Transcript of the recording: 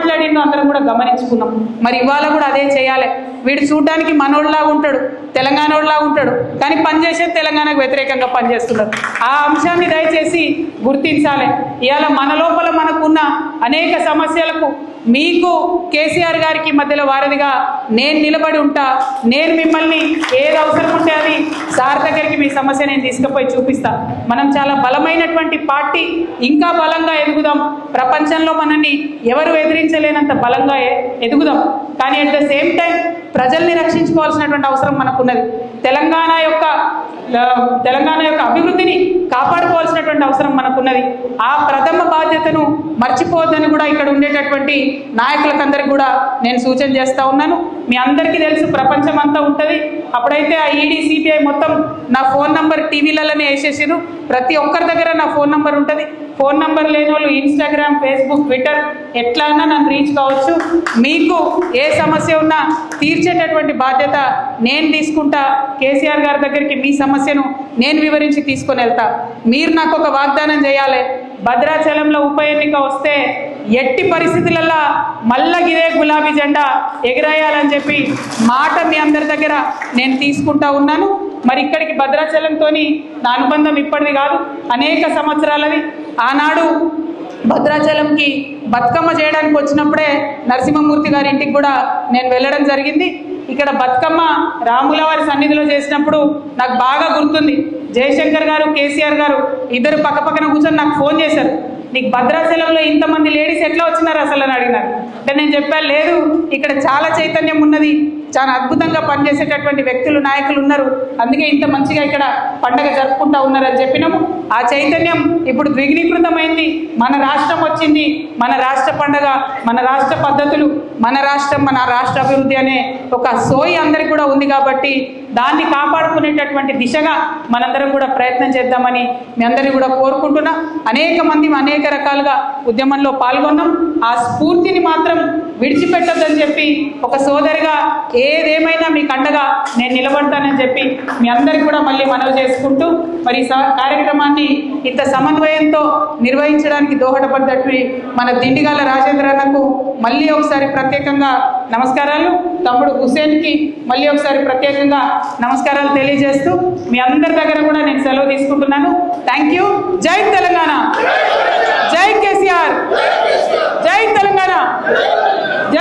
మాట్లాడిండో అందరం కూడా గమనించుకున్నాం. మరి ఇవాళ కూడా అదే చేయాలి. వీడు చూడడానికి మనోళ్ళలాగా ఉంటాడు, తెలంగాణోళ్ళలాగా ఉంటాడు, కానీ పనిచేసేది తెలంగాణకు వ్యతిరేకంగా పనిచేస్తున్నారు. ఆ అంశాన్ని దయచేసి గుర్తించాలి. ఇవాళ మన లోపల మనకున్న అనేక సమస్యలకు మీకు కేసీఆర్ గారికి మధ్యలో వారధిగా నేను నిలబడి ఉంటా. నేను మిమ్మల్ని ఏది అవసరం ఉంటే అది సార్ దగ్గరికి మీ సమస్య నేను తీసుకుపోయి చూపిస్తా. మనం చాలా బలమైనటువంటి పార్టీ, ఇంకా బలంగా ఎదుగుదాం. ప్రపంచంలో మనల్ని ఎవరు ఎదిరించలేనంత బలంగా ఎదుగుదాం. కానీ అట్ ద సేమ్ టైం ప్రజల్ని రక్షించుకోవాల్సినటువంటి అవసరం మనకున్నది. తెలంగాణ యొక్క అభివృద్ధిని కాపాడుకోవాల్సినటువంటి అవసరం మనకున్నది. ఆ ప్రథమ బాధ్యతను మర్చిపోవద్దని కూడా ఇక్కడ ఉండేటటువంటి నాయకులకందరికీ కూడా నేను సూచన చేస్తూ ఉన్నాను. మీ అందరికీ తెలుసు, ప్రపంచం అంతా ఉంటుంది. అప్పుడైతే ఆ ఈడీ సిబిఐ మొత్తం నా ఫోన్ నంబర్ టీవీలలోనే వేసేసారు. ప్రతి ఒక్కరి దగ్గర నా ఫోన్ నంబర్ ఉంటుంది. ఫోన్ నంబర్ లేని వాళ్ళు ఇన్స్టాగ్రామ్, ఫేస్బుక్, ట్విట్టర్ ఎట్లా అన్నా నన్ను రీచ్ కావచ్చు. మీకు ఏ సమస్య ఉన్నా తీర్చేటటువంటి బాధ్యత నేను తీసుకుంటా. కేసీఆర్ గారి దగ్గరికి మీ సమస్యను నేను వివరించి తీసుకొని వెళ్తా. మీరు నాకు ఒక వాగ్దానం చేయాలి. భద్రాచలంలో ఉప ఎన్నిక వస్తే ఎట్టి పరిస్థితులలో మళ్ళా ఇదే గులాబీ జెండా ఎగిరేయాలని చెప్పి మాట మీ అందరి దగ్గర నేను తీసుకుంటా ఉన్నాను. మరి ఇక్కడికి భద్రాచలంతో నా అనుబంధం ఇప్పటిది కాదు, అనేక సంవత్సరాలది. ఆనాడు భద్రాచలంకి బతుకమ్మ చేయడానికి వచ్చినప్పుడే నరసింహమూర్తి గారి ఇంటికి కూడా నేను వెళ్ళడం జరిగింది. ఇక్కడ బతుకమ్మ రాముల వారి సన్నిధిలో చేసినప్పుడు నాకు బాగా గుర్తుంది. జయశంకర్ గారు, కేసీఆర్ గారు ఇద్దరు పక్కపక్కన కూర్చొని నాకు ఫోన్ చేశారు. నీకు భద్రాచలంలో ఇంతమంది లేడీస్ ఎట్లా వచ్చినారు అసలు అని అడిగినారు. అంటే నేను చెప్పాను, లేదు ఇక్కడ చాలా చైతన్యం ఉన్నది, చాలా అద్భుతంగా పనిచేసేటటువంటి వ్యక్తులు, నాయకులు ఉన్నారు, అందుకే ఇంత మంచిగా ఇక్కడ పండగ జరుపుకుంటా ఉన్నారని చెప్పినాము. ఆ చైతన్యం ఇప్పుడు ద్విగుణీకృతమైంది. మన రాష్ట్రం వచ్చింది, మన రాష్ట్ర పండగ, మన రాష్ట్ర పద్ధతులు, మన రాష్ట్రం, మన రాష్ట్ర అభివృద్ధి అనే ఒక సోయి అందరికి కూడా ఉంది. కాబట్టి దాన్ని కాపాడుకునేటటువంటి దిశగా మనందరం కూడా ప్రయత్నం చేద్దామని మీ అందరినీ కూడా కోరుకుంటున్నా. అనేక మంది అనేక రకాలుగా ఉద్యమంలో పాల్గొన్నాం. ఆ స్ఫూర్తిని మాత్రం విడిచిపెట్టొద్దని చెప్పి ఒక సోదరిగా ఏదేమైనా మీకు అండగా నేను నిలబడతానని చెప్పి మీ అందరికీ కూడా మళ్ళీ మనవి చేసుకుంటూ, మరి కార్యక్రమాన్ని ఇంత సమన్వయంతో నిర్వహించడానికి దోహదపడ్డట్టు మన దిండిగాల రాజేంద్ర అన్నకు మళ్ళీ ఒకసారి ప్రత్యేకంగా నమస్కారాలు, తమ్ముడు హుసేన్కి మళ్ళీ ఒకసారి ప్రత్యేకంగా నమస్కారాలు తెలియజేస్తూ మీ అందరి దగ్గర కూడా నేను సెలవు తీసుకుంటున్నాను. Thank you. జై తెలంగాణ, జై కేసీఆర్, జై తెలంగాణ.